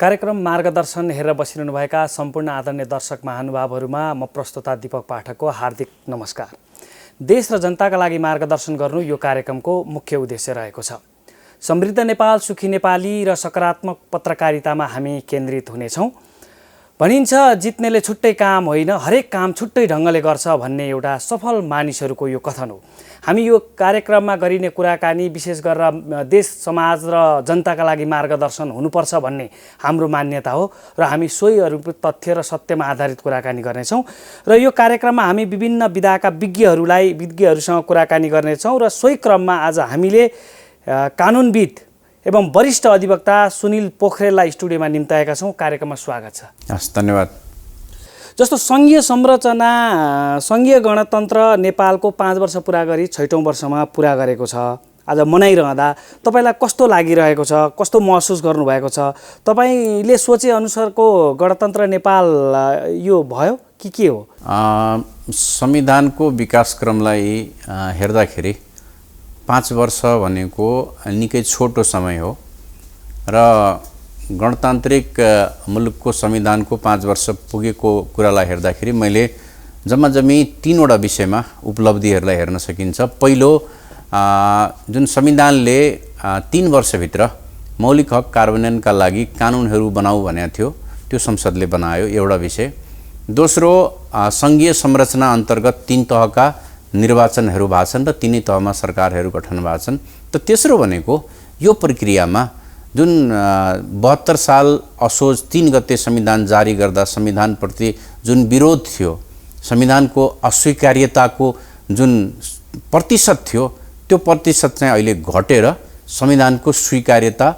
कार्यक्रम मार्गदर्शन हेरेर बसिरहनुभएका सम्पूर्ण आदरणीय दर्शक महानुभावहरूमा म प्रस्तोता दीपक पाठकको हार्दिक नमस्कार। देश र जनताका लागि मार्गदर्शन गर्नु यो कार्यक्रमको मुख्य उद्देश्य रहेको छ। समृद्ध नेपाल, सुखी नेपाली र सकारात्मक पत्रकारितामा हामी केन्द्रित हुनेछौँ। भनिन्छ जित्नेले छुट्टै काम होइन, हरेक काम छुट्टै ढङ्गले गर्छ भन्ने एउटा सफल मानिसहरूको यो कथन हो। हामी यो कार्यक्रममा गरिने कुराकानी विशेष गरेर देश समाज र जनताका लागि मार्गदर्शन हुनुपर्छ भन्ने हाम्रो मान्यता हो र हामी सोही तथ्य र सत्यमा आधारित कुराकानी गर्नेछौँ। र यो कार्यक्रममा हामी विभिन्न विधाका विज्ञहरूसँग कुराकानी गर्नेछौँ र सोही क्रममा आज हामीले कानुनविद एवं वरिष्ठ अधिवक्ता सुनिल पोखरेललाई स्टुडियोमा निम्ताएका छौँ। कार्यक्रममा स्वागत छ। हस्, धन्यवाद। जस्तो सङ्घीय संरचना, सङ्घीय गणतन्त्र नेपालको 5 वर्ष पुरा गरी 6औं वर्षमा पुरा गरेको छ। आज मनाइरहँदा तपाईँलाई कस्तो लागिरहेको छ, कस्तो महसुस गर्नुभएको छ? तपाईँले सोचे अनुसारको गणतन्त्र नेपाल यो भयो कि के हो? संविधानको विकासक्रमलाई हेर्दाखेरि 5 वर्ष भनेको निकै छोटो समय हो र गणतान्त्रिक मुलुकको संविधानको 5 वर्ष पुगेको कुरालाई हेर्दाखेरि मैले जम्माजम्मी 3वटा विषयमा उपलब्धिहरूलाई हेर्न सकिन्छ। पहिलो, जुन संविधानले 3 वर्षभित्र मौलिक हक कार्यान्वयनका लागि कानुनहरू बनाऊ भनेको थियो, त्यो संसदले बनायो, एउटा विषय। दोस्रो, सङ्घीय संरचना अन्तर्गत 3 तहका निर्वाचनहरू भएको छन् र 3 तहमा सरकारहरू गठन भएको छन्। त तेस्रो भनेको यो प्रक्रियामा जुन 72 साल असोज 3 गते संविधान जारी गर्दा संविधानप्रति जुन विरोध थियो, संविधानको अस्वीकार्यताको जुन प्रतिशत थियो, त्यो प्रतिशत चाहिँ अहिले घटेर संविधानको स्वीकार्यता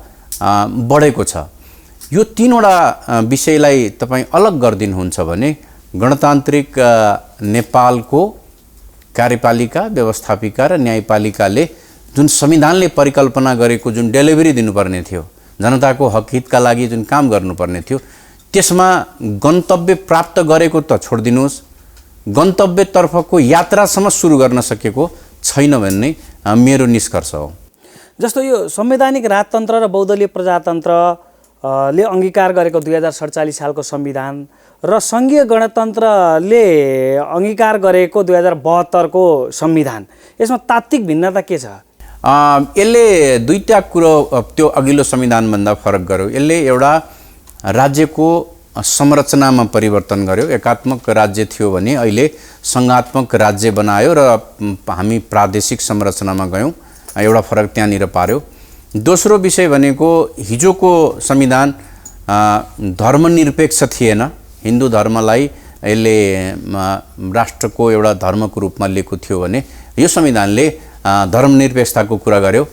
बढेको छ। यो 3वटा विषयलाई तपाईँ अलग गरिदिनुहुन्छ भने गणतान्त्रिक नेपालको कार्यपालिका, व्यवस्थापिका र न्यायपालिकाले जुन संविधानले परिकल्पना गरेको जुन डेलिभरी दिनुपर्ने थियो, जनताको हक हितका लागि जुन काम गर्नुपर्ने थियो, त्यसमा गन्तव्य प्राप्त गरेको त छोडिदिनुहोस्, गन्तव्यतर्फको यात्रासम्म सुरु गर्न सकेको छैन भन्ने मेरो निष्कर्ष हो। जस्तो यो संवैधानिक राजतन्त्र र बहुदलीय प्रजातन्त्रले अङ्गीकार गरेको 2047 सालको संविधान र सङ्घीय गणतन्त्रले अङ्गीकार गरेको 2072 को संविधान, यसमा तात्विक भिन्नता के छ? यसले दुईटा कुरो त्यो अघिल्लो संविधानभन्दा फरक गर्यो। यसले एउटा राज्यको संरचनामा परिवर्तन गर्यो। एकात्मक राज्य थियो भने अहिले सङ्घात्मक राज्य बनायो र हामी प्रादेशिक संरचनामा गयौँ, एउटा फरक त्यहाँनिर पार्यो। दोस्रो विषय भनेको हिजोको संविधान धर्मनिरपेक्ष थिएन। हिन्दू धर्मलाई यसले राष्ट्रको एउटा धर्मको रूपमा लिएको थियो भने यो संविधानले धर्मनिरपेक्षताको कुरा गर्यो।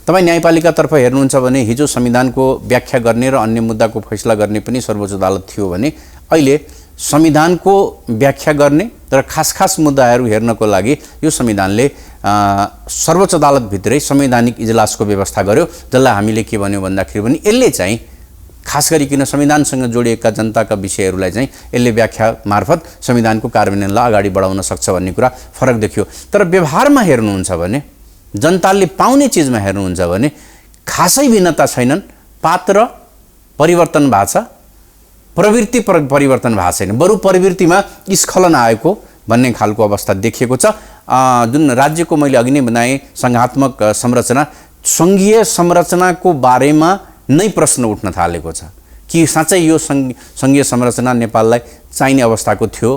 तपाईँ न्यायपालिकातर्फ हेर्नुहुन्छ भने हिजो संविधानको व्याख्या गर्ने र अन्य मुद्दाको फैसला गर्ने पनि सर्वोच्च अदालत थियो भने अहिले संविधानको व्याख्या गर्ने र खास मुद्दाहरू हेर्नको लागि यो संविधानले सर्वोच्च अदालतभित्रै संवैधानिक इजलासको व्यवस्था गर्यो, जसलाई हामीले के भन्यो भन्दाखेरि पनि यसले चाहिँ खास गरिकन संविधानसँग जोडिएका जनताका विषयहरूलाई चाहिँ यसले व्याख्या मार्फत संविधानको कार्यान्वयनलाई अगाडि बढाउन सक्छ भन्ने कुरा फरक देखियो। तर व्यवहारमा हेर्नुहुन्छ भने, जनताले पाउने चिजमा हेर्नुहुन्छ भने खासै भिन्नता छैनन्। पात्र परिवर्तन भएको छ, प्रवृत्ति परिवर्तन भएको छैन, बरु प्रवृत्तिमा स्खलन आएको भन्ने खालको अवस्था देखिएको छ। जुन राज्यको मैले अघि नै बनाएँ सङ्घात्मक संरचना, सङ्घीय संरचनाको बारेमा नै प्रश्न उठ्न थालेको छ कि साँच्चै यो सङ्घीय संरचना नेपाललाई चाहिने अवस्थाको थियो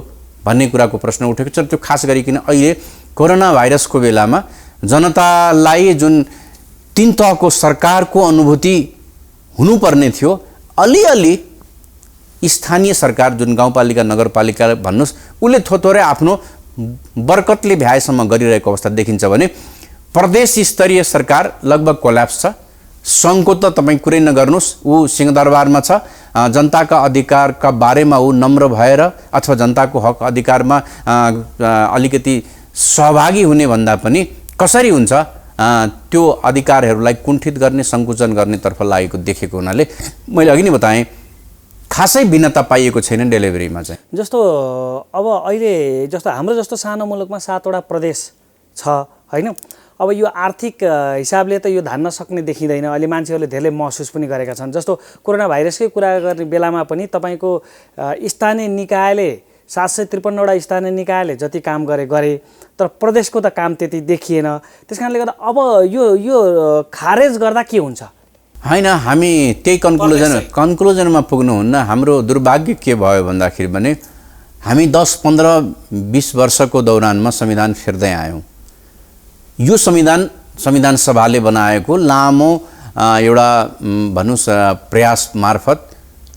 भन्ने कुराको प्रश्न उठेको छ। त्यो खास गरिकन अहिले कोरोना भाइरसको बेलामा जनतालाई जुन 3 तहको सरकारको अनुभूति हुनुपर्ने थियो, अलिअलि स्थानीय सरकार जुन गाउँपालिका नगरपालिका भन्नुहोस्, उसले थोरै आफ्नो बरकतले भ्याएसम्म गरिरहेको अवस्था देखिन्छ भने प्रदेश स्तरीय सरकार लगभग कोल्याप्स छ। सङ्घको त तपाईँ कुरै नगर्नुहोस्, ऊ सिंहदरबारमा छ। जनताका अधिकारका बारेमा ऊ नम्र भएर अथवा जनताको हक अधिकारमा अलिकति सहभागी हुने भन्दा पनि कसरी हुन्छ त्यो अधिकारहरूलाई कुण्ठित गर्ने, सङ्कुचन गर्नेतर्फ लागेको देखेको हुनाले मैले अघि नै बताएँ खासै भिन्नता पाइएको छैन डेलिभरीमा चाहिँ। जस्तो अब अहिले जस्तो हाम्रो जस्तो सानो मुलुकमा 7वटा प्रदेश छ होइन। अब यो आर्थिक हिसाबले त यो धान्न सक्ने देखिँदैन। अहिले मान्छेहरूले धेरै महसुस पनि गरेका छन्। जस्तो कोरोना भाइरसकै कुरा गर्ने बेलामा पनि तपाईँको स्थानीय निकायले 753वटा स्थानीय निकायले जति काम गरे तर प्रदेशको त काम त्यति देखिएन। त्यस कारणले गर्दा अब यो खारेज गर्दा के हुन्छ? होइन, हामी त्यही कन्क्लुजनमा पुग्नुहुन्न। हाम्रो दुर्भाग्य के भयो भन्दाखेरि भने हामी 10, 15, 20 वर्षको दौरानमा संविधान फेर्दै आयौँ। यो संविधान सभाले बनाएको लामो एउटा भन्नुहोस् प्रयास मार्फत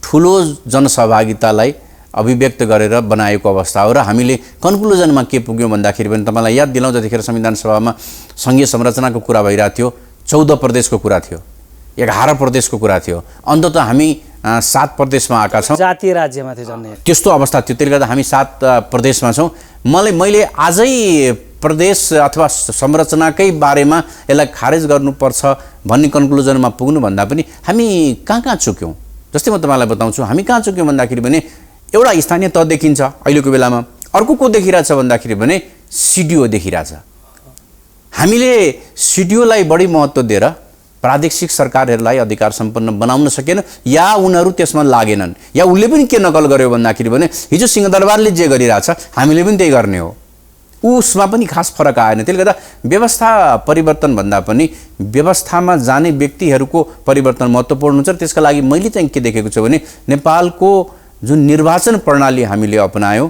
ठुलो जनसहभागितालाई अभिव्यक्त गरेर बनाएको अवस्था हो। र हामीले कन्क्लुजनमा के पुग्यौँ भन्दाखेरि पनि तपाईँलाई याद दिलाउँ, जतिखेर संविधान सभामा सङ्घीय संरचनाको कुरा भइरहेको थियो, 14 प्रदेशको कुरा थियो, 11 प्रदेशको कुरा थियो। अन्ततः हामी 7 प्रदेशमा आएका छौँ। जातीय राज्यमा थियो जन्ने त्यस्तो अवस्था थियो। त्यसले गर्दा हामी 7 प्रदेशमा छौँ। मैले आजै प्रदेश अथवा संरचनाकै बारेमा यसलाई खारेज गर्नुपर्छ भन्ने कन्क्लुजनमा पुग्नुभन्दा पनि हामी कहाँ चुक्यौँ? जस्तै म तपाईँलाई बताउँछु, हामी कहाँ चुक्यौँ भन्दाखेरि भने एउटा स्थानीय तह देखिन्छ अहिलेको बेलामा। अर्को को देखिरहेछ भन्दाखेरि भने सिडिओ देखिरहेछ। हामीले सिडिओलाई बढी महत्त्व दिएर प्रादेशिक सरकारहरूलाई अधिकार सम्पन्न बनाउन सकेन, या उनीहरू त्यसमा लागेनन्, या उसले पनि के नकल गर्यो भन्दाखेरि भने हिजो सिंहदरबारले जे गरिरहेछ हामीले पनि त्यही गर्ने हो। उसमा पनि खास फरक आएन। त्यसले गर्दा व्यवस्था परिवर्तन भन्दा पनि व्यवस्थामा जाने व्यक्तिहरूको परिवर्तन महत्त्वपूर्ण हुन्छ। त्यसका लागि मैले चाहिँ के देखेको छु भने नेपालको जुन निर्वाचन प्रणाली हामीले अपनायौँ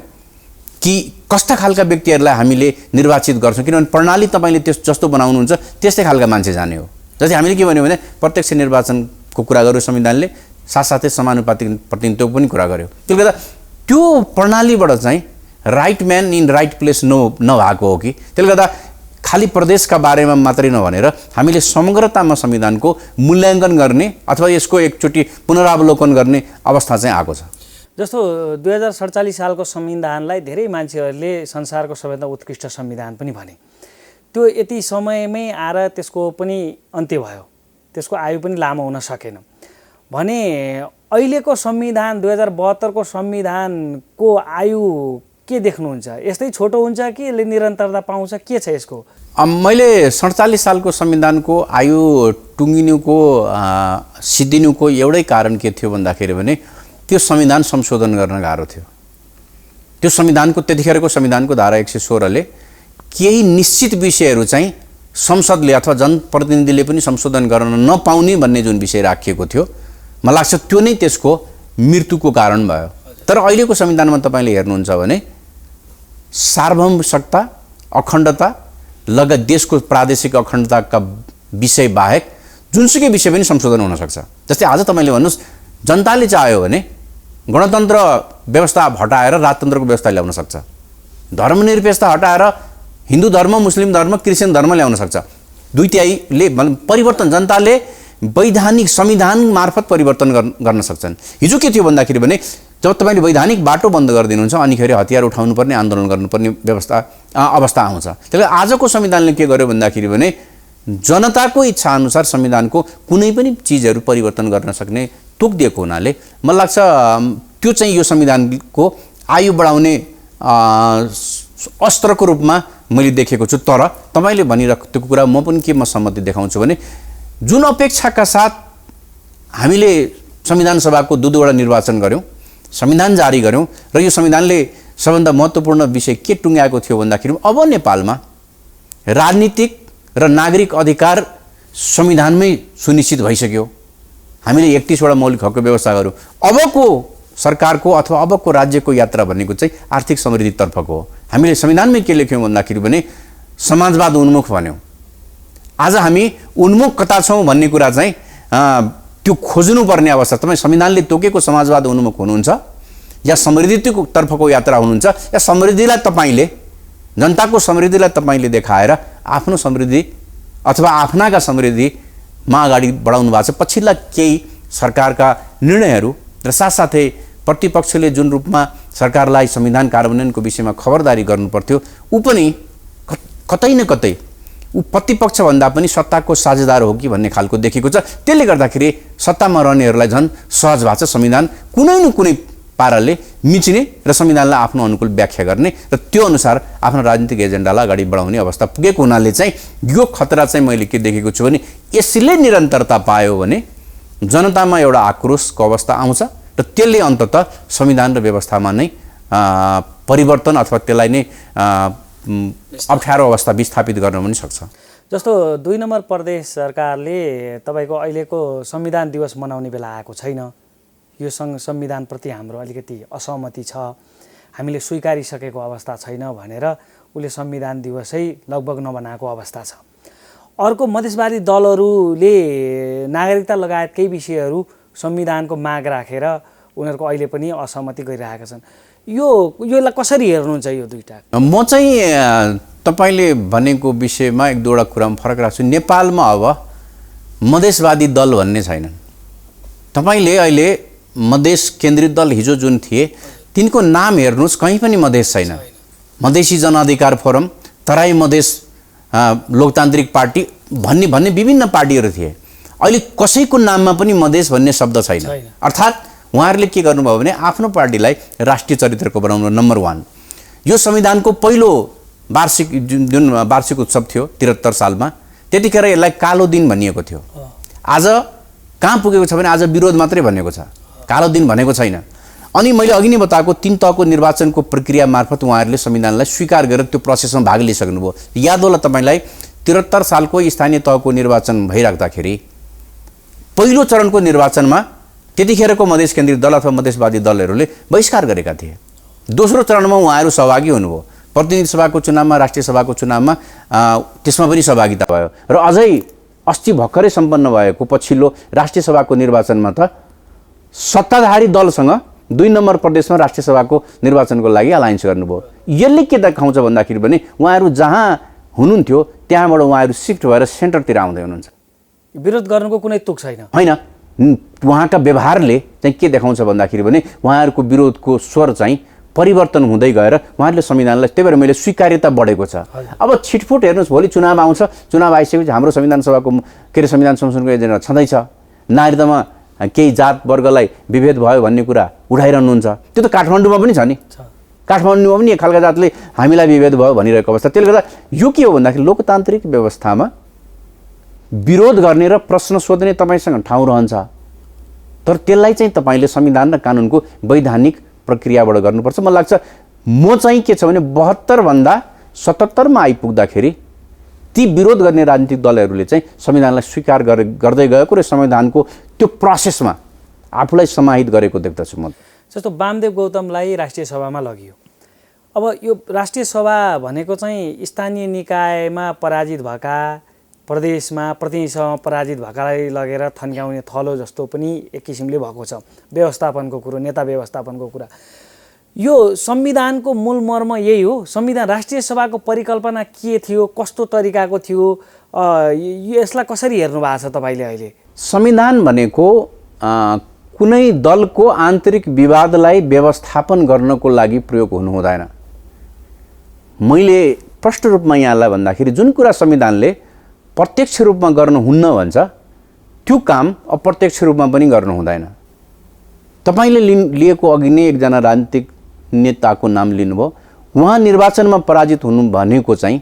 कि कस्ता खालका व्यक्तिहरूलाई हामीले निर्वाचित गर्छौँ, किनभने प्रणाली तपाईँले जस्तो बनाउनुहुन्छ त्यस्तै खालका मान्छे जाने हो। जस्तै हामीले के भन्यो भने प्रत्यक्ष निर्वाचनको कुरा गर्यो संविधानले, साथसाथै समानुपातिक प्रतिनिधित्वको पनि कुरा गर्यो। त्यसले गर्दा त्यो प्रणालीबाट चाहिँ right man in right place नभएको हो कि। त्यसले गर्दा खालि प्रदेशका बारेमा मात्रै नभनेर हामीले समग्रतामा संविधानको मूल्याङ्कन गर्ने अथवा यसको एकचोटि पुनरावलोकन गर्ने अवस्था चाहिँ आएको छ। जस्तो 2047 सालको संविधानलाई धेरै मान्छेहरूले संसारको सबैभन्दा उत्कृष्ट संविधान पनि भने। त्यो यति समयमै आएर त्यसको पनि अन्त्य भयो, त्यसको आयु पनि लामो हुन सकेन भने अहिलेको संविधान 2072 को संविधानको आयु के देख्नुहुन्छ? यस्तै छोटो हुन्छ कि यसले निरन्तरता पाउँछ? के छ यसको? मैले 47 सालको संविधानको आयु टुङ्गिनुको सिद्धिनुको एउटै कारण के थियो भन्दाखेरि भने त्यो संविधान संशोधन गर्न गाह्रो थियो। त्यो संविधानको त्यतिखेरको संविधानको धारा 116ले केही निश्चित विषयहरू चाहिँ संसदले अथवा जनप्रतिनिधिले पनि संशोधन गर्न नपाउने भन्ने जुन विषय राखिएको थियो, मलाई लाग्छ त्यो नै त्यसको मृत्युको कारण भयो। तर अहिलेको संविधानमा तपाईँले हेर्नुहुन्छ भने सार्वभौमिकता, अखण्डता लगायत देशको प्रादेशिक अखण्डताका विषय बाहेक जुनसुकै विषय पनि संशोधन हुन सक्छ। जस्तै आज तपाईँले भन्नुहोस्, जनताले चाह्यो भने गणतन्त्र व्यवस्था हटाएर राजतन्त्रको व्यवस्था ल्याउन सक्छ, धर्मनिरपेक्षता हटाएर हिन्दू धर्म, मुस्लिम धर्म, क्रिस्चियन धर्म ल्याउन सक्छ। दुईटैले परिवर्तन जनताले वैधानिक संविधान मार्फत परिवर्तन गर्न सक्छन्। हिजो के थियो भन्दाखेरि भने जब तपाईँले वैधानिक बाटो बन्द गरिदिनुहुन्छ अनिखेरि हतियार उठाउनुपर्ने, आन्दोलन गर्नुपर्ने अवस्था आउँछ। त्यसले आजको संविधानले के गर्यो भन्दाखेरि भने जनताको इच्छा अनुसार संविधानको कुनै पनि चिजहरू परिवर्तन गर्न सक्ने तोक दिएको हुनाले मलाई लाग्छ त्यो चाहिँ यो संविधानको आयु बढाउने अस्त्रको रूपमा मैले देखेको छु। तर तपाईँले भनिरहेको कुरा म पनि केमा सहमति देखाउँछु भने जुन अपेक्षाका साथ हामीले संविधान सभाको 2 निर्वाचन गऱ्यौँ, संविधान जारी गऱ्यौँ र यो संविधानले सबभन्दा महत्त्वपूर्ण विषय के टुङ्ग्याएको थियो भन्दाखेरि अब नेपालमा राजनीतिक र नागरिक अधिकार संविधानमै सुनिश्चित भइसक्यो। हामीले 31वटा मौलिक हकको व्यवस्था गऱ्यौँ। अबको सरकारको अथवा अबको राज्यको यात्रा भनेको चाहिँ आर्थिक समृद्धितर्फको हो। हामीले संविधानमै के लेख्यौँ भन्दाखेरि भने समाजवाद उन्मुख भन्यौँ। आज हामी उन्मुख कता छौँ भन्ने कुरा चाहिँ त्यो खोज्नुपर्ने अवस्था। तपाईँ संविधानले तोकेको समाजवाद उन्मुख हुनुहुन्छ या समृद्धिको तर्फको यात्रा हुनुहुन्छ, या समृद्धिलाई तपाईँले जनताको समृद्धिलाई तपाईँले देखाएर आफ्नो समृद्धि अथवा आफ्नाका समृद्धिमा अगाडि बढाउनु भएको छ। पछिल्ला केही सरकारका निर्णयहरू र साथसाथै प्रतिपक्षले जुन रूपमा सरकारलाई संविधान कार्यान्वयनको विषयमा खबरदारी गर्नुपर्थ्यो ऊ पनि कतै न कतै ऊ प्रतिपक्षभन्दा पनि सत्ताको साझेदार हो कि भन्ने खालको देखेको छ। त्यसले गर्दाखेरि सत्तामा रहनेहरूलाई झन् सहज भएको छ संविधान कुनै न कुनै पाराले मिचिने र संविधानलाई आफ्नो अनुकूल व्याख्या गर्ने र त्यो अनुसार आफ्नो राजनीतिक एजेन्डालाई अगाडि बढाउने अवस्था पुगेको हुनाले चाहिँ यो खतरा चाहिँ मैले के देखेको छु भने यसले निरन्तरता पायो भने जनतामा एउटा आक्रोशको अवस्था आउँछ र त्यसले अन्ततः संविधान र व्यवस्थामा नै परिवर्तन अथवा त्यसलाई नै अप्ठ्यारो अवस्था विस्थापित गर्न पनि सक्छ। जस्तो 2 नम्बर प्रदेश सरकारले तपाईको अहिलेको संविधान दिवस मनाउने बेला आएको छैन, यो संविधानप्रति हाम्रो अलिकति असहमति छ, हामीले स्वीकारिसकेको अवस्था छैन भनेर उसले संविधान दिवसै लगभग नबनाएको अवस्था छ। अर्को मधेसवादी दलहरूले नागरिकता लगायत केही विषयहरू संविधानको माग राखेर उनीहरूको अहिले पनि असहमति गरिरहेका छन्। योलाई कसरी हेर्नुहुन्छ यो दुईटा? म चाहिँ तपाईँले भनेको विषयमा एक दुईवटा कुरामा फरक राख्छु। नेपालमा अब मधेसवादी दल भन्ने छैनन्। तपाईँले अहिले मधेस केन्द्रित दल हिजो जुन थिए तिनको नाम हेर्नुहोस्, कहीँ पनि मधेस छैन। मधेसी जनअधिकार फोरम, तराई मधेस लोकतान्त्रिक पार्टी भन्ने विभिन्न पार्टीहरू थिए। अहिले कसैको नाममा पनि मधेस भन्ने शब्द छैन। अर्थात् उहाँहरूले के गर्नुभयो भने आफ्नो पार्टीलाई राष्ट्रिय चरित्रको बनाउनु नम्बर 1। यो संविधानको पहिलो जुन वार्षिक उत्सव थियो 73 सालमा, त्यतिखेर यसलाई कालो दिन भनिएको थियो। आज कहाँ पुगेको छ भने आज विरोध मात्रै भनेको छ, कालो दिन भनेको छैन। अनि मैले अघि नै बताएको 3 तहको निर्वाचनको प्रक्रिया मार्फत उहाँहरूले संविधानलाई स्वीकार गरेर त्यो प्रोसेसमा भाग लिइसक्नुभयो। याद होला तपाईँलाई 73 सालको स्थानीय तहको निर्वाचन भइराख्दाखेरि पहिलो चरणको निर्वाचनमा त्यतिखेरको मधेस केन्द्रित दल अथवा मधेसवादी दलहरूले बहिष्कार गरेका थिए। दोस्रो चरणमा उहाँहरू सहभागी हुनुभयो, प्रतिनिधि सभाको चुनावमा, राष्ट्रिय सभाको चुनावमा त्यसमा पनि सहभागिता भयो। र अझै अस्ति भर्खरै सम्पन्न भएको पछिल्लो राष्ट्रिय सभाको निर्वाचनमा त सत्ताधारी दलसँग 2 नम्बर प्रदेशमा राष्ट्रिय सभाको निर्वाचनको लागि अलायन्स गर्नुभयो। यसले के देखाउँछ भन्दाखेरि भने उहाँहरू जहाँ हुनुहुन्थ्यो त्यहाँबाट उहाँहरू सिफ्ट भएर सेन्टरतिर आउँदै हुनुहुन्छ। विरोध गर्नुको कुनै तुक छैन। होइन, उहाँका व्यवहारले चाहिँ के देखाउँछ भन्दाखेरि भने उहाँहरूको विरोधको स्वर चाहिँ परिवर्तन हुँदै गएर उहाँहरूले संविधानलाई, त्यही भएर मैले स्वीकार्यता बढेको छ। अब छिटफुट हेर्नुहोस्, भोलि चुनाव आउँछ, चुनाव आइसकेपछि हाम्रो संविधान सभाको संविधान संशोधनको एजेन्डा छँदैछ, नागरिकतामा केही जात वर्गलाई विभेद भयो भन्ने कुरा उठाइरहनुहुन्छ। त्यो त काठमाडौँमा पनि छ नि, काठमाडौँमा पनि एक खालका जातले हामीलाई विभेद भयो भनिरहेको अवस्था। त्यसले गर्दा यो के हो भन्दाखेरि लोकतान्त्रिक व्यवस्थामा विरोध गर्ने र प्रश्न सोध्ने तपाईँसँग ठाउँ रहन्छ, तर त्यसलाई चाहिँ तपाईँले संविधान र कानुनको वैधानिक प्रक्रियाबाट गर्नुपर्छ। मलाई लाग्छ म चाहिँ के छ भने 72 भन्दा 77 मा आइपुग्दाखेरि ती विरोध गर्ने राजनीतिक दलहरूले चाहिँ संविधानलाई स्वीकार गर्दै गएको र संविधानको त्यो प्रोसेसमा आफूलाई समाहित गरेको देख्दछु म। जस्तो वामदेव गौतमलाई राष्ट्रिय सभामा लगियो। अब यो राष्ट्रिय सभा भनेको चाहिँ स्थानीय निकायमा पराजित भएका, प्रदेशमा प्रतिनिधि सभामा पराजित भएकालाई लगेर थन्क्याउने थलो जस्तो पनि एक किसिमले भएको छ। व्यवस्थापनको कुरो, नेता व्यवस्थापनको कुरा, यो संविधानको मूल मर्म यही हो। संविधान राष्ट्रिय सभाको परिकल्पना के थियो, कस्तो तरिकाको थियो, यसलाई कसरी हेर्नु भएको छ तपाईँले अहिले? संविधान भनेको कुनै दलको आन्तरिक विवादलाई व्यवस्थापन गर्नको लागि प्रयोग हुनु हुँदैन। मैले प्रष्ट रूपमा यहाँलाई भन्दाखेरि जुन कुरा संविधानले प्रत्यक्ष रूपमा गर्नुहुन्न भन्छ त्यो काम अप्रत्यक्ष रूपमा पनि गर्नु हुँदैन। तपाईँले लिएको अघि नै एकजना राजनीतिक नेताको नाम लिनुभयो, उहाँ निर्वाचनमा पराजित हुनु भनेको चाहिँ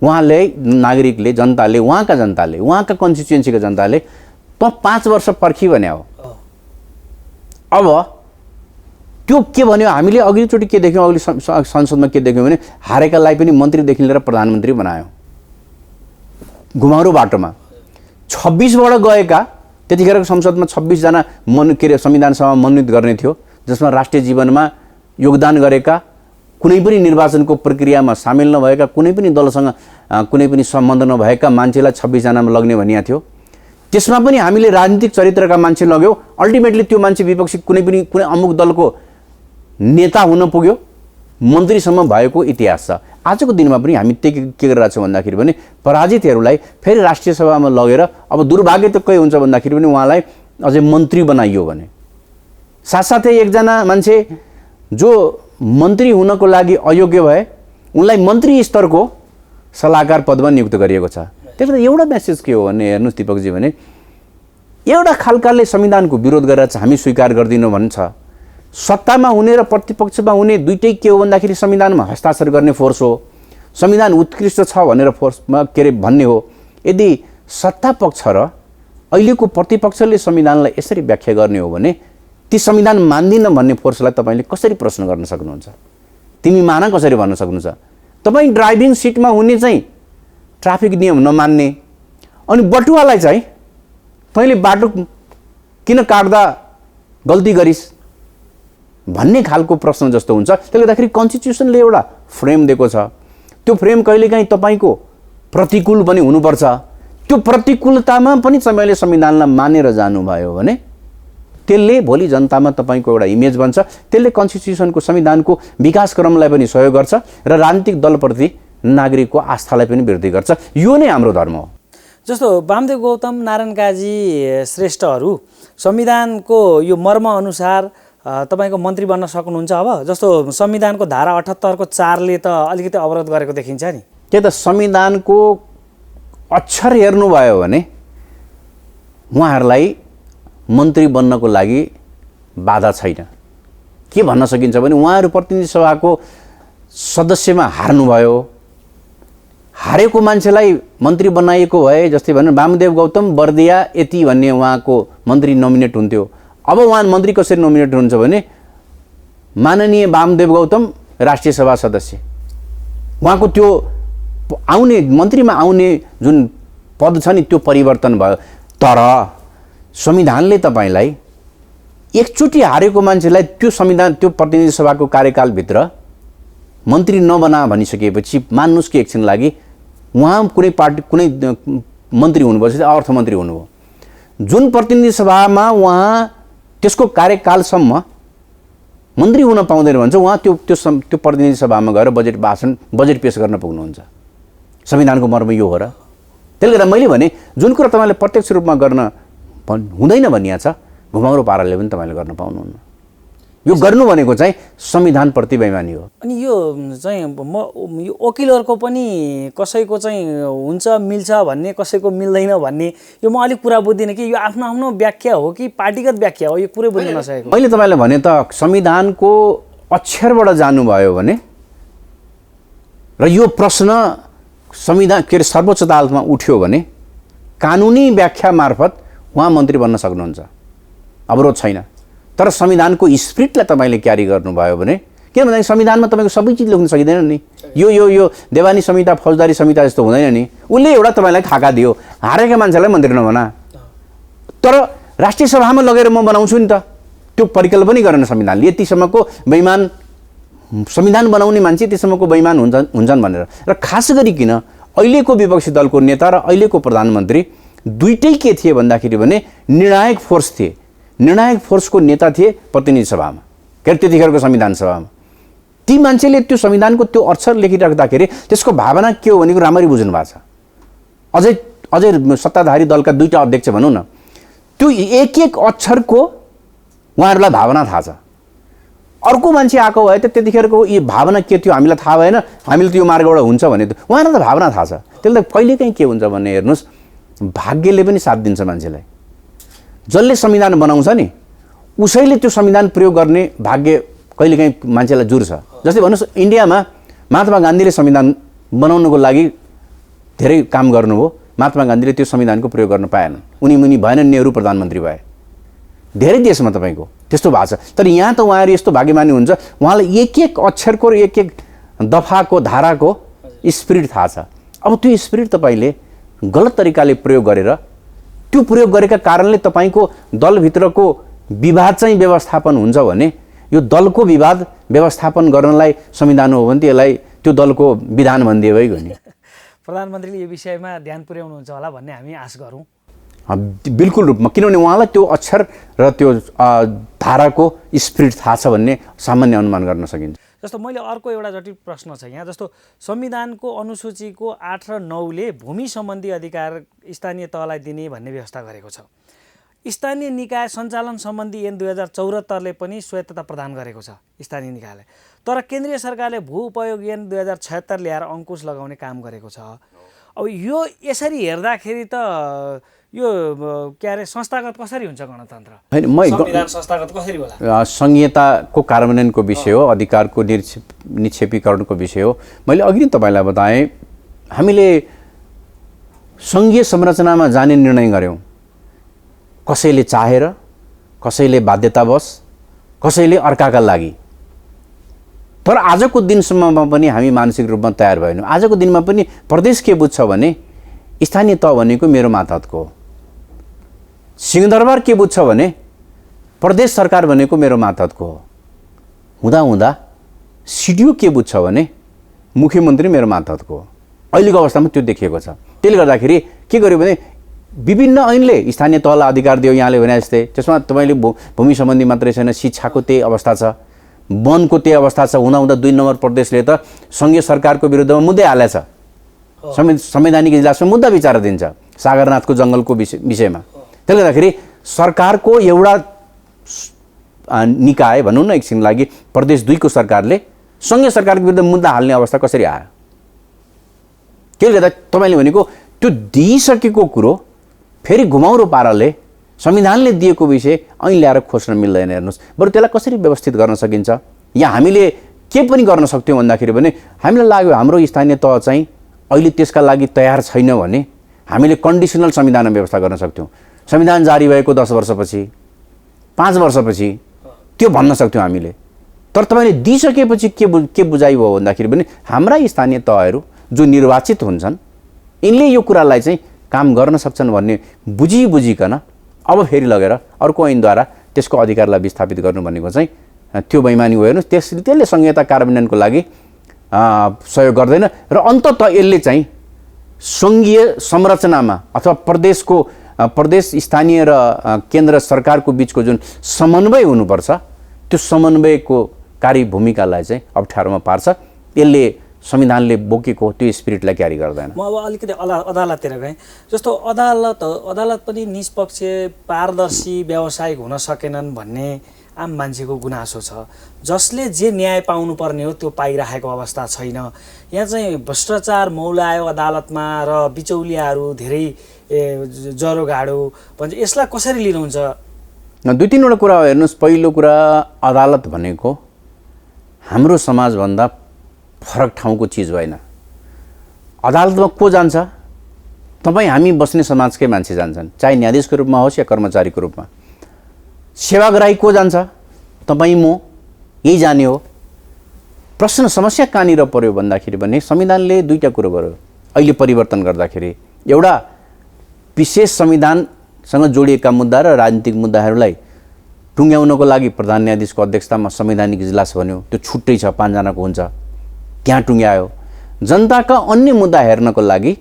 उहाँले नागरिकले, जनताले, उहाँका जनताले, उहाँका कन्स्टिट्युएन्सीका जनताले त 5 वर्ष पर्खी भने हो। अब त्यो के भन्यो, हामीले अघिल्लोचोटि के देख्यौँ, अघिल्लो संसदमा के देख्यौँ भने हारेकालाई पनि मन्त्रीदेखि लिएर प्रधानमन्त्री बनायो घुमाउरो बाटोमा। 26 बाट गएका, त्यतिखेरको संसदमा 26 जना संविधान सभामा मनोनित गर्ने थियो, जसमा राष्ट्रिय जीवनमा योगदान गरेका, कुनै पनि निर्वाचनको प्रक्रियामा सामेल नभएका, कुनै पनि दलसँग कुनै पनि सम्बन्ध नभएका मान्छेलाई 26 जनामा लग्ने भनिएको थियो। त्यसमा पनि हामीले राजनीतिक चरित्रका मान्छे लग्यौँ। अल्टिमेटली त्यो मान्छे विपक्षी कुनै अमुक दलको नेता हुन पुग्यो, मन्त्रीसम्म भएको इतिहास छ। आजको दिनमा पनि हामी के गरिरहेको छौँ भन्दाखेरि पनि पराजितहरूलाई फेरि राष्ट्रिय सभामा लगेर, अब दुर्भाग्य त के हुन्छ भन्दाखेरि पनि उहाँलाई अझै मन्त्री बनाइयो भने, साथसाथै एकजना मान्छे जो मन्त्री हुनको लागि अयोग्य भए उनलाई मन्त्री स्तरको सल्लाहकार पदमा नियुक्त गरिएको छ। त्यसले एउटा मेसेज के हो भने हेर्नुहोस् दिपकजी, भने एउटा खालकाले संविधानको विरोध गरेर चाहिँ हामी स्वीकार गर्दिनौँ भन्छ। सत्तामा हुने र प्रतिपक्षमा हुने दुइटै के हो भन्दाखेरि संविधानमा हस्ताक्षर गर्ने फोर्स हो, संविधान उत्कृष्ट छ भनेर फोर्समा के अरे भन्ने हो। यदि सत्ता पक्ष र अहिलेको प्रतिपक्षले संविधानलाई यसरी व्याख्या गर्ने हो भने ती संविधान मान्दिन भन्ने फोर्सलाई तपाईँले कसरी प्रश्न गर्न सक्नुहुन्छ? तिमी मान कसरी भन्न सक्नुहुन्छ? तपाईँ ड्राइभिङ सिटमा हुने चाहिँ ट्राफिक नियम नमान्ने अनि बटुवालाई चाहिँ तैँले बाटो किन काट्दा गल्ती गरिस् भन्ने खालको प्रश्न जस्तो हुन्छ। त्यसले गर्दाखेरि कन्स्टिट्युसनले एउटा फ्रेम दिएको छ। त्यो फ्रेम कहिलेकाहीँ तपाईँको प्रतिकूल पनि हुनुपर्छ। त्यो प्रतिकूलतामा पनि तपाईँले संविधानलाई मानेर जानुभयो भने त्यसले भोलि जनतामा तपाईँको एउटा इमेज बन्छ। त्यसले कन्स्टिट्युसनको संविधानको विकास क्रमलाई पनि सहयोग गर्छ र राजनीतिक दलप्रति नागरिकको आस्थालाई पनि वृद्धि गर्छ। यो नै हाम्रो धर्म हो। जस्तो वामदेव गौतम, नारायण काजी श्रेष्ठहरू संविधानको यो मर्म अनुसार तपाईँको मन्त्री बन्न सक्नुहुन्छ अब? जस्तो संविधानको धारा 78 को 4 ले त अलिकति अवरोध गरेको देखिन्छ नि। त्यो त संविधानको अक्षर हेर्नुभयो भने उहाँहरूलाई मन्त्री बन्नको लागि बाधा छैन। के भन्न सकिन्छ भने उहाँहरू प्रतिनिधि सभाको सदस्यमा हार्नुभयो, हारेको मान्छेलाई मन्त्री बनाइएको भए जस्तै भने वामदेव गौतम बर्दिया यति भन्ने उहाँको मन्त्री नोमिनेट हुन्थ्यो। अब उहाँ मन्त्री कसरी नोमिनेट हुन्छ भने माननीय वामदेव गौतम राष्ट्रिय सभा सदस्य, उहाँको त्यो आउने मन्त्रीमा आउने जुन पद छ नि त्यो परिवर्तन भयो। तर संविधानले तपाईँलाई एकचोटि हारेको मान्छेलाई त्यो संविधान त्यो प्रतिनिधि सभाको कार्यकालभित्र मन्त्री नबना भनिसकेपछि मान्नुहोस् कि एकछिन लागि उहाँ कुनै पार्टी कुनै मन्त्री हुनुभएपछि अर्थमन्त्री हुनुभयो, जुन प्रतिनिधि सभामा उहाँ त्यसको कार्यकालसम्म मन्त्री हुन पाउँदैन भन्छ, उहाँ त्यो प्रतिनिधि सभामा गएर बजेट पेश गर्न पुग्नुहुन्छ। संविधानको मर्म यो हो र। त्यसले गर्दा मैले भने जुन कुरा तपाईँले प्रत्यक्ष रूपमा गर्न हुँदैन भनिया छ, घुमाउरो पाराले पनि तपाईँले गर्न पाउनुहुन्न। यो गर्नु भनेको चाहिँ संविधानप्रति बेइमानी हो। अनि यो चाहिँ यो वकिलहरूको पनि कसैको चाहिँ हुन्छ मिल्छ भन्ने, कसैको मिल्दैन भन्ने, यो म अलिक कुरा बुझ्दिनँ कि यो आफ्नो आफ्नो व्याख्या हो कि पार्टीगत व्याख्या हो, यो पुरै बुझ्न नसकेको। मैले तपाईँलाई भने त संविधानको अक्षरबाट जानुभयो भने र यो प्रश्न संविधान के अरे सर्वोच्च अदालतमा उठ्यो भने कानुनी व्याख्या मार्फत उहाँ मन्त्री बन्न सक्नुहुन्छ, अवरोध छैन। तर संविधानको स्पिरिटलाई तपाईँले क्यारी गर्नुभयो भने, किनभने संविधानमा तपाईँको सबै चिज लेख्न सकिँदैन नि। यो देवानी संहिता फौजदारी संहिता जस्तो हुँदैन नि। उसले एउटा तपाईँलाई खाका दियो, हारेका मान्छेलाई मन्त्री नबना, तर राष्ट्रिय सभामा लगेर म बनाउँछु नि त, त्यो परिकल्पना पनि गरेन संविधानले। यतिसम्मको बेइमान संविधान बनाउने मान्छे त्यसम्मको बेइमान हुन्छन् भनेर। र खास गरिकन अहिलेको विपक्षी दलको नेता र अहिलेको प्रधानमन्त्री दुइटै के थिए भन्दाखेरि भने निर्णायक फोर्स थिए। निर्णायक फोर्सको नेता थिए प्रतिनिधि सभामा, के अरे त्यतिखेरको संविधान सभामा। ती मान्छेले त्यो संविधानको त्यो अक्षर लेखिराख्दाखेरि त्यसको भावना के हो भनेको राम्ररी बुझ्नु भएको छ। अझै सत्ताधारी दलका दुईटा अध्यक्ष भनौँ न, त्यो एक एक अक्षरको उहाँहरूलाई भावना थाहा छ। अर्को मान्छे आएको भए त त्यतिखेरको यो भावना के थियो हामीलाई थाहा भएन, हामीले त्यो मार्गबाट हुन्छ भने त उहाँहरूलाई त भावना थाहा छ। त्यसले कहिलेकाहीँ के हुन्छ भने हेर्नुहोस्, भाग्यले पनि साथ दिन्छ मान्छेलाई। जसले संविधान बनाउँछ नि उसैले त्यो संविधान प्रयोग गर्ने भाग्य कहिलेकाहीँ मान्छेलाई जुर्छ। जस्तै भन्नुहोस् इन्डियामा महात्मा गान्धीले संविधान बनाउनको लागि धेरै काम गर्नुभयो, महात्मा गान्धीले त्यो संविधानको प्रयोग गर्न पाएनन्, उनी मुनि भएनन्, नेहरू प्रधानमन्त्री भए। धेरै देशमा तपाईँको त्यस्तो भएको छ। तर यहाँ त उहाँहरू यस्तो भाग्यमानी हुन्छ, उहाँलाई एक एक अक्षरको र एक एक दफाको धाराको स्पिरिट थाहा छ। अब त्यो स्पिरिट तपाईँले गलत तरिकाले प्रयोग गरेर, त्यो प्रयोग गरेका कारणले तपाईँको दलभित्रको विवाद चाहिँ व्यवस्थापन हुन्छ भने यो दलको विवाद व्यवस्थापन गर्नलाई संविधान हो भने त्यसलाई त्यो दलको विधान भनिदिए भइगयो नि। प्रधानमन्त्रीले यो विषयमा ध्यान पुर्याउनुहुन्छ होला भन्ने हामी आश गरौँ। बिल्कुल रूपमा, किनभने उहाँलाई त्यो अक्षर र त्यो धाराको स्पिरिट थाहा छ भन्ने सामान्य अनुमान गर्न सकिन्छ। जस्तो मैले अर्को एउटा जटिल प्रश्न छ यहाँ, जस्तो संविधानको अनुसूचीको 8 र 9 ले भूमि सम्बन्धी अधिकार स्थानीय तहलाई दिने भन्ने व्यवस्था गरेको छ। स्थानीय निकाय सञ्चालन सम्बन्धी ऐन 2074 ले पनि स्वायत्तता प्रदान गरेको छ स्थानीय निकायलाई। तर केन्द्रीय सरकारले भू उपयोग ऐन 2076 ल्याएर अङ्कुश लगाउने काम गरेको छ। अब यो यसरी हेर्दाखेरि त यो के अरे संस्थागत कसरी हुन्छ गणतन्त्र? होइन, संविधान संस्थागत कसरी होला? संहिताको कार्यान्वयनको विषय हो, अधिकारको निक्षेपीकरणको विषय हो। मैले अघि नै तपाईँलाई बताएँ, हामीले सङ्घीय संरचनामा जाने निर्णय गऱ्यौँ, कसैले चाहेर, कसैले बाध्यतावश, कसैले अर्काका लागि। तर आजको दिनसम्ममा पनि हामी मानसिक रूपमा तयार भएनौँ। आजको दिनमा पनि प्रदेश के बुझ्छ भने स्थानीय तह भनेको मेरो मातहतको हो, सिंहदरबार के बुझ्छ भने प्रदेश सरकार भनेको मेरो मातहतको हो, हुँदा सिडिओ के बुझ्छ भने मुख्यमन्त्री मेरो मातहतको हो। अहिलेको अवस्थामा त्यो देखिएको छ। त्यसले गर्दाखेरि के गर्यो भने विभिन्न ऐनले स्थानीय तहलाई अधिकार दियो, यहाँले भने जस्तै। त्यसमा तपाईँले भूमि सम्बन्धी मात्रै छैन, शिक्षाको त्यही अवस्था छ, वनको त्यही अवस्था छ। हुँदा 2 नम्बर प्रदेशले त सङ्घीय सरकारको विरुद्धमा मुद्दै हालेछ, संवैधानिक इजलासमा मुद्दा विचार दिन्छ सागरनाथको जङ्गलको विषयमा। त्यसले गर्दाखेरि सरकारको एउटा निकाय भनौँ न एकछिन लागि प्रदेश 2 को सरकारले सङ्घीय सरकारको विरुद्ध मुद्दा हाल्ने अवस्था कसरी आयो? त्यसले गर्दा तपाईँले भनेको त्यो दिइसकेको कुरो फेरि घुमाउरो पाराले संविधानले दिएको विषय ऐन ल्याएर खोज्न मिल्दैन। हेर्नुहोस्, बरु त्यसलाई कसरी व्यवस्थित गर्न सकिन्छ? यहाँ हामीले के पनि गर्न सक्थ्यौँ भन्दाखेरि भने हामीलाई लाग्यो हाम्रो स्थानीय तह चाहिँ अहिले त्यसका लागि तयार छैन भने हामीले कन्डिसनल संविधान व्यवस्था गर्न सक्थ्यौँ। संविधान जारी भएको 10 वर्षपछि, 5 वर्षपछि त्यो भन्न सक्थ्यौँ हामीले। तर तपाईँले दिइसकेपछि के बुझाइ भयो भन्दाखेरि पनि हाम्रा स्थानीय तहहरू जो निर्वाचित हुन्छन् यिनले यो कुरालाई चाहिँ काम गर्न सक्छन् भन्ने बुझिकन अब फेरि लगेर अर्को ऐनद्वारा त्यसको अधिकारलाई विस्थापित गर्नु भनेको चाहिँ त्यो बेइमानी हो। हेर्नुहोस्, त्यसले संहिता कार्यान्वयनको लागि सहयोग गर्दैन र अन्ततः यसले चाहिँ सङ्घीय संरचनामा अथवा प्रदेश स्थानीय र केन्द्र सरकारको बिचको जुन समन्वय हुनुपर्छ त्यो समन्वयको कार्य भूमिकालाई चाहिँ अप्ठ्यारोमा पार्छ। यसले संविधानले बोकेको त्यो स्पिरिटलाई क्यारी गर्दैन। म अब अलिकति अदालततिर गएँ। जस्तो अदालत पनि निष्पक्ष पारदर्शी व्यावसायिक हुन सकेनन् भन्ने आम मान्छेको गुनासो छ। जसले जे न्याय पाउनुपर्ने हो त्यो पाइरहेको अवस्था छैन। यहाँ चाहिँ भ्रष्टाचार मौलायो अदालतमा र बिचौलियाहरू धेरै जरो गाडो भन्छ। यसलाई कसरी लिनुहुन्छ? 2-3वटा कुरा हो। हेर्नुहोस्, पहिलो कुरा अदालत भनेको हाम्रो समाजभन्दा फरक ठाउँको चिज होइन। अदालतमा को जान्छ? तपाईँ हामी बस्ने समाजकै मान्छे जान्छन्, चाहे न्यायाधीशको रूपमा होस् या कर्मचारीको रूपमा। सेवाग्राही को जान्छ? तपाईँ म यही जाने हो। प्रश्न समस्या कहाँनिर पर्यो भन्दाखेरि भने संविधानले 2टा कुरो गर्यो अहिले परिवर्तन गर्दाखेरि। एउटा विशेष संविधानसँग जोडिएका मुद्दा र राजनीतिक मुद्दाहरूलाई टुङ्ग्याउनको लागि प्रधान न्यायाधीशको अध्यक्षतामा संवैधानिक इजलास भन्यो, त्यो छुट्टै छ, 5 जनाको हुन्छ, त्यहाँ टुङ्ग्यायो। जनताका अन्य मुद्दा हेर्नको लागि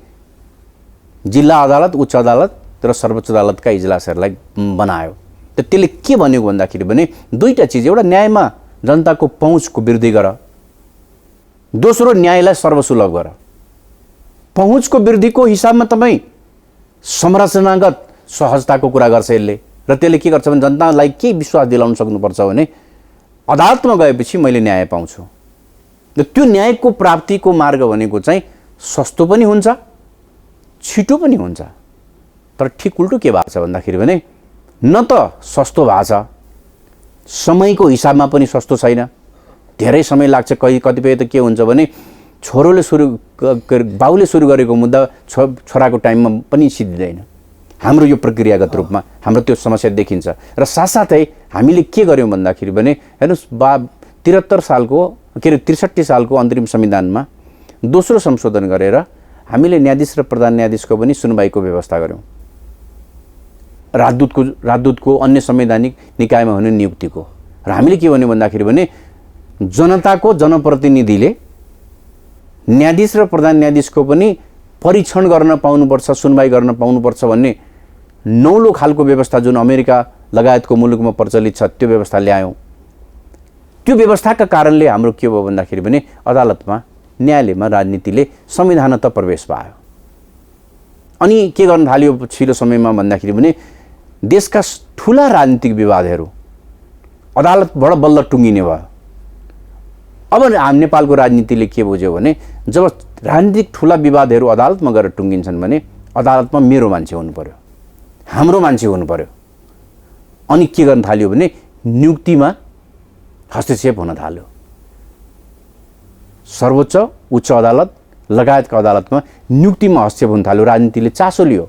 जिल्ला अदालत, उच्च अदालत र सर्वोच्च अदालतका इजलासहरूलाई बनायो। त त्यसले के भनेको भन्दाखेरि भने 2टा चिज, एउटा न्यायमा जनताको पहुँचको वृद्धि गर, दोस्रो न्यायलाई सर्वसुलभ गर। पहुँचको वृद्धिको हिसाबमा तपाईँ संरचनागत सहजताको कुरा गर्छ यसले, र त्यसले के गर्छ भने जनतालाई के विश्वास दिलाउन सक्नुपर्छ भने अदालतमा गएपछि मैले न्याय पाउँछु। र त्यो न्यायको प्राप्तिको मार्ग भनेको चाहिँ सस्तो पनि हुन्छ, छिटो पनि हुन्छ। तर ठिक उल्टो के भएको छ भन्दाखेरि भने न त सस्तो भएको छ, समयको हिसाबमा पनि सस्तो छैन, धेरै समय लाग्छ। कतिपय त के हुन्छ भने बाउले सुरु गरेको मुद्दा छोराको टाइममा पनि सिद्धिँदैन। हाम्रो यो प्रक्रियागत रूपमा हाम्रो त्यो समस्या देखिन्छ। र साथसाथै हामीले के गर्यौँ भन्दाखेरि भने हेर्नुहोस्, 63 सालको अन्तरिम संविधानमा दोस्रो संशोधन गरेर हामीले न्यायाधीश र प्रधान न्यायाधीशको पनि सुनवाईको व्यवस्था गर्यौँ। राजदूतको अन्य संवैधानिक निकायमा हुने नियुक्तिको। र हामीले के भन्यौँ भन्दाखेरि भने जनताको जनप्रतिनिधिले न्यायाधीश र प्रधान न्यायाधीशको पनि परीक्षण गर्न पाउनुपर्छ, सुनवाई गर्न पाउनुपर्छ भन्ने नौलो खालको व्यवस्था जुन अमेरिका लगायतको मुलुकमा प्रचलित छ त्यो व्यवस्था ल्यायौँ। त्यो व्यवस्थाका कारणले हाम्रो के भयो भन्दाखेरि भने अदालतमा, न्यायालयमा राजनीतिले संविधानतः प्रवेश पायो। अनि के गर्न थाल्यो पछिल्लो समयमा भन्दाखेरि भने देशका ठुला राजनीतिक विवादहरू अदालतबाट बल्ल टुङ्गिने भयो। अब नेपालको राजनीतिले के बुझ्यो भने जब राजनीतिक ठुला विवादहरू अदालतमा गएर टुङ्गिन्छन् भने अदालतमा मेरो मान्छे हुनु पर्यो, हाम्रो मान्छे हुनु पर्यो। अनि के गर्न थाल्यो भने नियुक्तिमा हस्तक्षेप हुन थाल्यो। सर्वोच्च उच्च अदालत लगायतका अदालतमा नियुक्तिमा हस्तक्षेप हुन थाल्यो। राजनीतिले चासो लियो,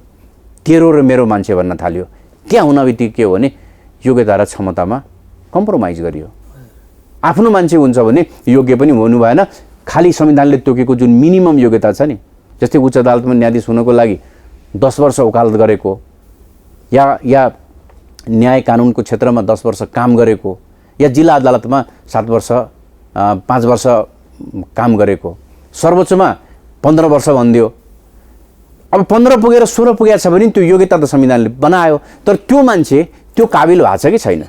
तेरो र मेरो मान्छे भन्न थाल्यो। त्यहाँ हुन बित्तिकै के हो भने योग्यता र क्षमतामा कम्प्रोमाइज गरियो। आफ्नो मान्छे हुन्छ भने योग्य पनि हुनु भएन, खालि संविधानले तोकेको जुन मिनिमम योग्यता छ नि, जस्तै उच्च अदालतमा न्यायाधीश हुनको लागि 10 वर्ष वकालत गरेको या न्याय कानुनको क्षेत्रमा 10 वर्ष काम गरेको या जिल्ला अदालतमा 7 वर्ष 5 वर्ष काम गरेको, सर्वोच्चमा 15 वर्ष भनिदियो। अब 15 पुगेर 16 पुगेको छ भने त्यो योग्यता त संविधानले बनायो, तर त्यो मान्छे त्यो काबिल भएको छ कि छैन,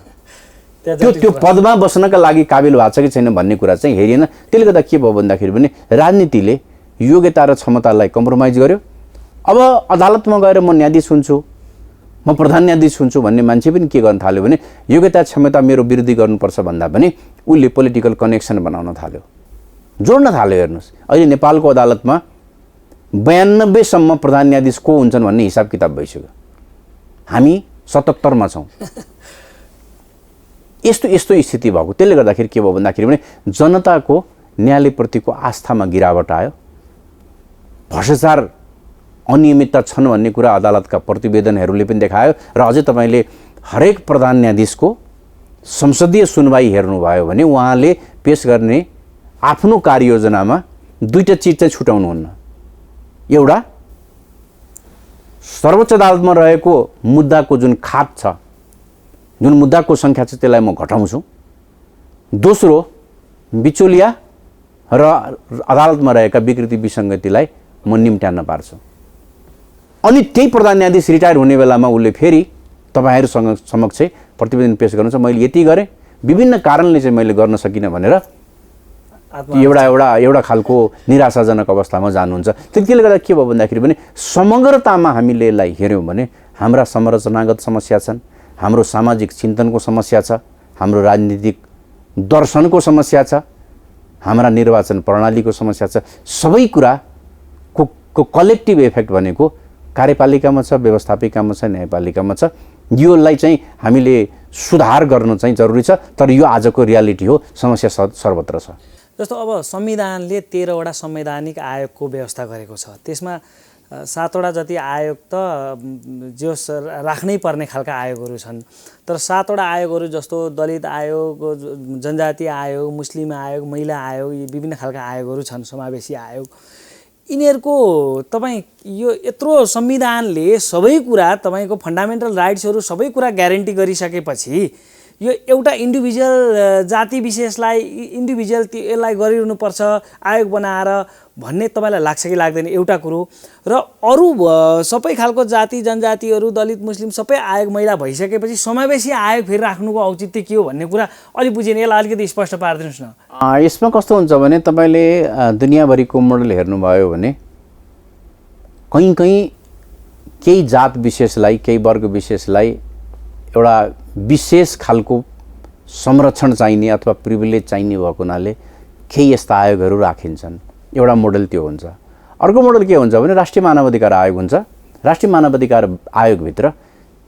त्यो पदमा बस्नका लागि काबिल भएको छ कि छैन भन्ने कुरा चाहिँ हेरिएन। त्यसले गर्दा के भयो भन्दाखेरि भने राजनीतिले योग्यता र क्षमतालाई कम्प्रोमाइज गर्यो। अब अदालतमा गएर म न्यायाधीश हुन्छु, म प्रधान न्यायाधीश हुन्छु भन्ने मान्छे पनि के गर्न थाल्यो भने योग्यता क्षमता मेरो विरोधी गर्नुपर्छ भन्दा पनि उसले पोलिटिकल कनेक्सन बनाउन थाल्यो, जोड्न थाल्यो। हेर्नुहोस्, अहिले नेपालको अदालतमा 92 सम्म प्रधान न्यायाधीश को हुन्छन् भन्ने हिसाब किताब भइसक्यो। हामी 77 मा छौँ। यस्तो स्थिति भएको। त्यसले गर्दाखेरि के भयो भन्दाखेरि भने जनताको न्यायालयप्रतिको आस्थामा गिरावट आयो। भ्रष्टाचार अनियमितता छन् भन्ने कुरा अदालतका प्रतिवेदनहरूले पनि देखायो। र अझै तपाईँले हरेक प्रधान न्यायाधीशको संसदीय सुनवाई हेर्नुभयो भने उहाँले पेश गर्ने आफ्नो कार्ययोजनामा दुईटा चिज चाहिँ छुटाउनुहुन्न। एउटा, सर्वोच्च अदालतमा रहेको मुद्दाको जुन खात छ, जुन मुद्दाको सङ्ख्या छ त्यसलाई म घटाउँछु। दोस्रो, बिचौलिया र अदालतमा रहेका विकृति विसङ्गतिलाई म निम्त्याउन पार्छु। अनि त्यही प्रधान न्यायाधीश रिटायर हुने बेलामा उसले फेरि तपाईँहरू समक्ष प्रतिवेदन पेश गर्नुहुन्छ, मैले यति गरेँ, विभिन्न कारणले चाहिँ मैले गर्न सकिनँ भनेर एउटा खालको निराशाजनक अवस्थामा जानुहुन्छ। त्यसले गर्दा के भयो भन्दाखेरि पनि समग्रतामा हामीले यसलाई हेऱ्यौँ भने हाम्रा संरचनागत समस्या छन्, हाम्रो सामाजिक चिन्तनको समस्या छ, हाम्रो राजनीतिक दर्शनको समस्या छ, हाम्रा निर्वाचन प्रणालीको समस्या छ। सबै कुराको कलेक्टिभ इफेक्ट भनेको कार्यपालिकामा छ, व्यवस्थापिकामा छ, न्यायपालिकामा छ। योलाई चाहिँ हामीले सुधार गर्न चाहिँ जरुरी छ। तर यो आजको रियालिटी हो, समस्या सर्वत्र छ। जस्तो अब संविधानले 13 वटा संवैधानिक आयोगको व्यवस्था गरेको छ, त्यसमा 7 वटा जति आयोग त जो राख्नै पर्ने खालका आयोगहरू छन्। तर 7 वटा आयोगहरू जस्तो दलित आयोग, जनजाति आयोग, मुस्लिम आयोग, महिला आयोग, यी विभिन्न खालका आयोगहरू छन्, समावेशी आयोग। यिनीहरूको तपाईँ यो यत्रो संविधानले सबै कुरा तपाईँको फन्डामेन्टल राइट्सहरू सबै कुरा ग्यारेन्टी गरिसकेपछि यो एउटा इन्डिभिजुअल जाति विशेषलाई यसलाई गरिरहनुपर्छ आयोग बनाएर भन्ने तपाईँलाई लाग्छ कि लाग्दैन? एउटा कुरो। र अरू सबै खालको जाति जनजातिहरू, दलित मुस्लिम सबै आयोग महिला भइसकेपछि समावेशी आयोग फेरि राख्नुको औचित्य के हो भन्ने कुरा अलि बुझेन। यसलाई अलिकति स्पष्ट पारिदिनुहोस् न। यसमा कस्तो हुन्छ भने तपाईँले दुनियाँभरिको मोडल हेर्नुभयो भने कहीँ केही जात विशेषलाई, केही वर्ग विशेषलाई एउटा विशेष खालको संरक्षण चाहिने अथवा प्रिभिलेज चाहिने भएको हुनाले केही यस्ता आयोगहरू राखिन्छन्। एउटा मोडल त्यो हुन्छ। अर्को मोडल के हुन्छ भने राष्ट्रिय मानवाधिकार आयोग हुन्छ। राष्ट्रिय मानवाधिकार आयोगभित्र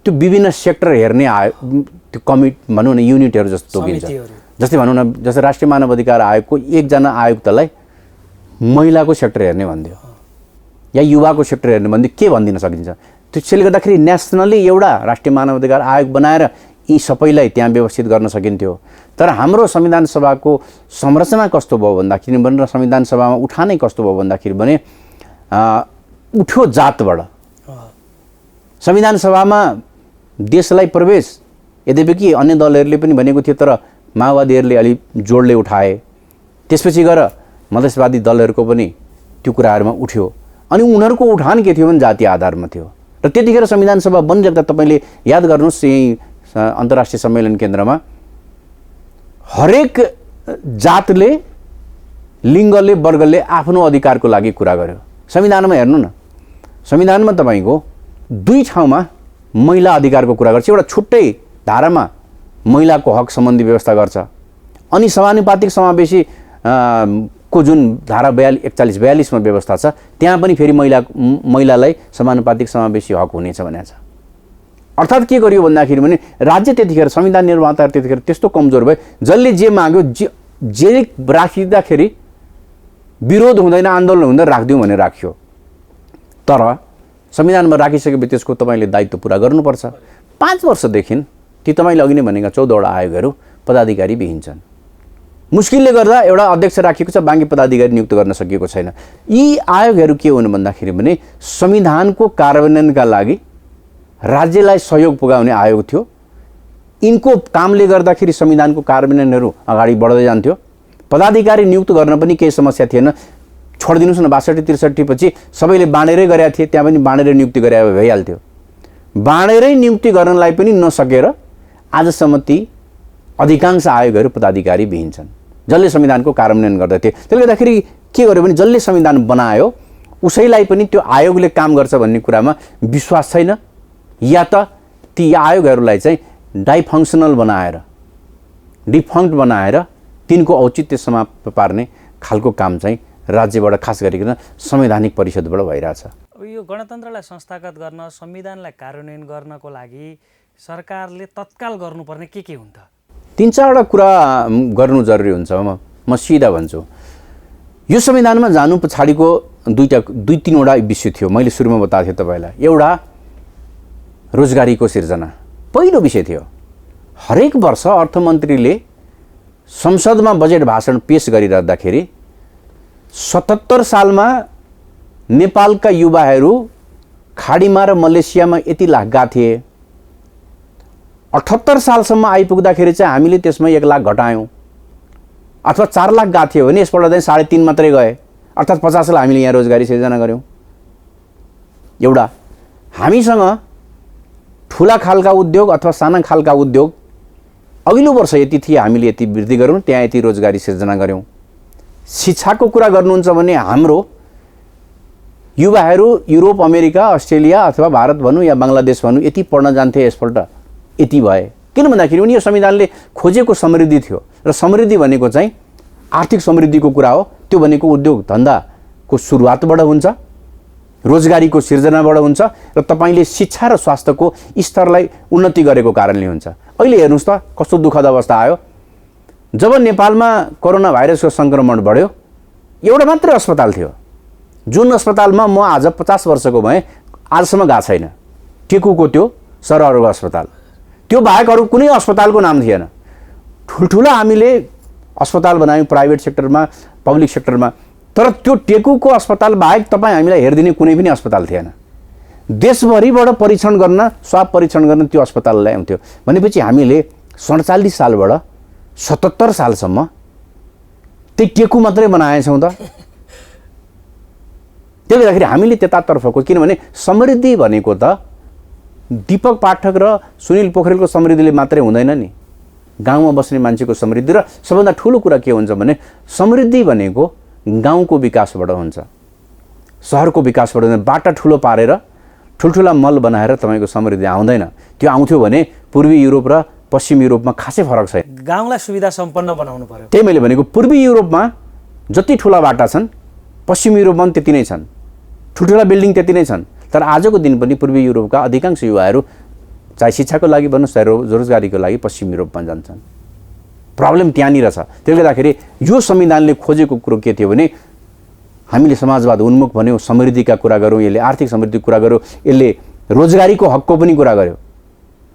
त्यो विभिन्न सेक्टर हेर्ने आयोग, त्यो भनौँ न युनिटहरू जस्तो तोकिन्छ। जस्तै भनौँ न, जस्तै राष्ट्रिय मानवाधिकार आयोगको एकजना आयुक्तलाई महिलाको सेक्टर हेर्ने भनिदियो या युवाको सेक्टर हेर्ने भनिदियो, के भनिदिन सकिन्छ? त्यसले गर्दाखेरि नेसनली एउटा राष्ट्रिय मानवाधिकार आयोग बनाएर यी सबैलाई त्यहाँ व्यवस्थित गर्न सकिन्थ्यो। तर हाम्रो संविधान सभाको संरचना कस्तो भयो भन्दाखेरि र संविधान सभामा उठानै कस्तो भयो भन्दाखेरि भने उठ्यो जातबाट। संविधान सभामा देशलाई प्रवेश यद्यपि कि अन्य दलहरूले पनि भनेको थियो, तर माओवादीहरूले अलि जोडले उठाए। त्यसपछि गएर मधेसवादी दलहरूको पनि त्यो कुराहरूमा उठ्यो। अनि उनीहरूको उठान के थियो भने जातीय आधारमा थियो। र त्यतिखेर संविधान सभा बनिरहेको तपाईँले याद गर्नुहोस्, यही अन्तर्राष्ट्रिय सम्मेलन केन्द्रमा हरेक जातले, लिङ्गले, वर्गले आफ्नो अधिकारको लागि कुरा गर्यो। संविधानमा हेर्नु न, संविधानमा तपाईँको 2 ठाउँमा महिला अधिकारको कुरा गर्छ। एउटा छुट्टै धारामा महिलाको हक सम्बन्धी व्यवस्था गर्छ। अनि समानुपातिक समावेशी को जुन धारा 41-42 मा व्यवस्था छ त्यहाँ पनि फेरि महिलालाई समानुपातिक समावेशी हक हुनेछ भनेको छ। अर्थात् के गरियो भन्दाखेरि भने राज्य त्यतिखेर संविधान निर्माताहरू त्यतिखेर त्यस्तो कमजोर भए जसले जे माग्यो जे राखिँदाखेरि विरोध हुँदैन आन्दोलन हुँदैन राखिदिउँ भनेर राख्यो। तर संविधानमा राखिसकेपछि त्यसको तपाईँले दायित्व पुरा गर्नुपर्छ। 5 वर्षदेखि ती तपाईँले अघि नै भनेका 14वटा आयोगहरू पदाधिकारी विहीन मुस्किलले गर्दा एउटा अध्यक्ष राखिएको छ, बाँकी पदाधिकारी नियुक्त गर्न सकिएको छैन। यी आयोगहरू के हुन् भन्दाखेरि भने संविधानको कार्यान्वयनका लागि राज्यलाई सहयोग पुर्याउने आयोग थियो। यिनको कामले गर्दाखेरि संविधानको कार्यान्वयनहरू अगाडि बढ्दै जान्थ्यो। पदाधिकारी नियुक्त गर्न पनि केही समस्या थिएन। छोडिदिनुहोस् न 62-63 पछि सबैले बाँडेरै गरेका थिए, त्यहाँ पनि बाँडेरै नियुक्ति गरे भइहाल्थ्यो। बाँडेरै नियुक्ति गर्नलाई पनि नसकेर आजसम्म ती अधिकांश आयोगहरू पदाधिकारी विहीन छन् जसले संविधानको कार्यान्वयन गर्दथे। त्यसले गर्दाखेरि के गर्यो भने जसले संविधान बनायो उसैलाई पनि त्यो आयोगले काम गर्छ भन्ने कुरामा विश्वास छैन, या त ती आयोगहरूलाई चाहिँ डाइफङ्सनल बनाएर डिफङ्क्ट बनाएर तिनको औचित्य समाप्त पार्ने खालको काम चाहिँ राज्यबाट खास गरिकन संवैधानिक परिषदबाट भइरहेछ। यो गणतन्त्रलाई संस्थागत गर्न संविधानलाई कार्यान्वयन गर्नको लागि सरकारले तत्काल गर्नुपर्ने के हुन् त? 3-4वटा कुरा गर्नु जरुरी हुन्छ। म सिधा भन्छु, यो संविधानमा जानु पछाडिको 2-3वटा विषय थियो। मैले सुरुमा बताएको थिएँ तपाईँलाई। एउटा रोजगारीको सिर्जना पहिलो विषय थियो। हरेक वर्ष अर्थमन्त्रीले संसदमा बजेट भाषण पेश गरिरहँदाखेरि 77 सालमा नेपालका युवाहरू खाडीमा र मलेसियामा यति लाख गएको थिए। 78 सालसम्म आइपुग्दाखेरि चाहिँ हामीले त्यसमा 1 लाख घटायौँ, अथवा 4 लाख गएको थियो भने यसपल्ट चाहिँ 3.5 मात्रै गए, अर्थात् 50 साल हामीले यहाँ रोजगारी सिर्जना गऱ्यौँ। एउटा हामीसँग ठुला खालका उद्योग अथवा साना खालका उद्योग अघिल्लो वर्ष यति थिए, हामीले यति वृद्धि गऱ्यौँ, त्यहाँ यति रोजगारी सिर्जना गऱ्यौँ। शिक्षाको कुरा गर्नुहुन्छ भने हाम्रो युवाहरू युरोप, अमेरिका, अस्ट्रेलिया अथवा भारत भनौँ या बङ्गलादेश भनौँ यति पढ्न जान्थे, यसपल्ट यति भए। किन भन्दाखेरि उनी यो संविधानले खोजेको समृद्धि थियो, र समृद्धि भनेको चाहिँ आर्थिक समृद्धिको कुरा हो। त्यो भनेको उद्योग धन्दाको सुरुवातबाट हुन्छ, रोजगारीको सिर्जनाबाट हुन्छ, र तपाईँले शिक्षा र स्वास्थ्यको स्तरलाई उन्नति गरेको कारणले हुन्छ। अहिले हेर्नुहोस् त कस्तो दुःखद अवस्था आयो। जब नेपालमा कोरोना भाइरसको सङ्क्रमण बढ्यो, एउटा मात्रै अस्पताल थियो, जुन अस्पतालमा म आज 50 वर्षको भएँ, आजसम्म गएको छैन। टेकुको त्यो सरहरुको अस्पताल, त्यो बाहेक अरू कुनै अस्पतालको नाम थिएन। ठुल्ठुला हामीले अस्पताल बनायौँ प्राइभेट सेक्टरमा, पब्लिक सेक्टरमा, तर त्यो टेकुको अस्पताल बाहेक तपाईँ हामीलाई हेरिदिने कुनै पनि अस्पताल थिएन। देशभरिबाट परीक्षण गर्न, स्वाब परीक्षण गर्न त्यो अस्पताल ल्याउँथ्यो। भनेपछि हामीले 47 सालबाट 77 सालसम्म त्यही टेकु मात्रै बनाएछौँ त। त्यसले गर्दाखेरि हामीले त्यतातर्फको, किनभने समृद्धि भनेको त दीपक पाठक र सुनिल पोखरेलको समृद्धिले मात्रै हुँदैन नि, गाउँमा बस्ने मान्छेको समृद्धि। र सबभन्दा ठुलो कुरा के हुन्छ भने समृद्धि भनेको गाउँको विकासबाट हुन्छ, सहरको विकासबाट हुन्छ। बाटा ठुलो पारेर ठुल्ठुला मल बनाएर तपाईँको समृद्धि आउँदैन। त्यो आउँथ्यो भने पूर्वी युरोप र पश्चिम युरोपमा खासै फरक छैन। गाउँलाई सुविधा सम्पन्न बनाउनु पर्यो। त्यही मैले भनेको पूर्वी युरोपमा जति ठुला बाटा छन् पश्चिम युरोपमा पनि त्यति नै छन्, ठुल्ठुला बिल्डिङ त्यति नै छन्। तर आजको दिन पनि पूर्वी युरोपका अधिकांश युवाहरू चाहे शिक्षाको लागि भन्नुहोस् चाहे रोजगारीको लागि पश्चिम युरोपमा जान्छन्। प्रब्लम त्यहाँनिर छ। त्यसले गर्दाखेरि यो संविधानले खोजेको कुरो के थियो भने हामीले समाजवाद उन्मुख भन्यौँ, समृद्धिका कुरा गऱ्यौँ, यसले आर्थिक समृद्धिको कुरा गऱ्यो, यसले रोजगारीको हकको पनि कुरा गर्यो,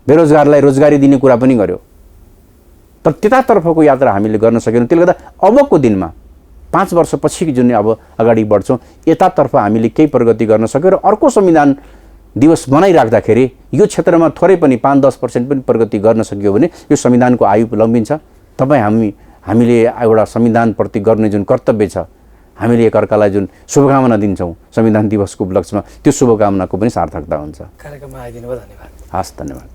बेरोजगारलाई रोजगारी दिने कुरा पनि गर्यो। तर त्यतातर्फको यात्रा हामीले गर्न सकेनौँ। त्यसले गर्दा अबको दिनमा 5 वर्षपछि जुन अब अगाडि बढ्छौँ, यतातर्फ हामीले केही प्रगति गर्न सक्यौँ। र अर्को संविधान दिवस मनाइराख्दाखेरि यो क्षेत्रमा थोरै पनि 5-10% पनि प्रगति गर्न सक्यो भने यो संविधानको आयु लम्बिन्छ। हामीले एउटा संविधानप्रति गर्ने जुन कर्तव्य छ, हामीले एकअर्कालाई जुन शुभकामना दिन्छौँ संविधान दिवसको उपलक्ष्यमा, त्यो शुभकामनाको पनि सार्थकता हुन्छ। कार्यक्रममा आइदिनु भयो, धन्यवाद। हस्, धन्यवाद।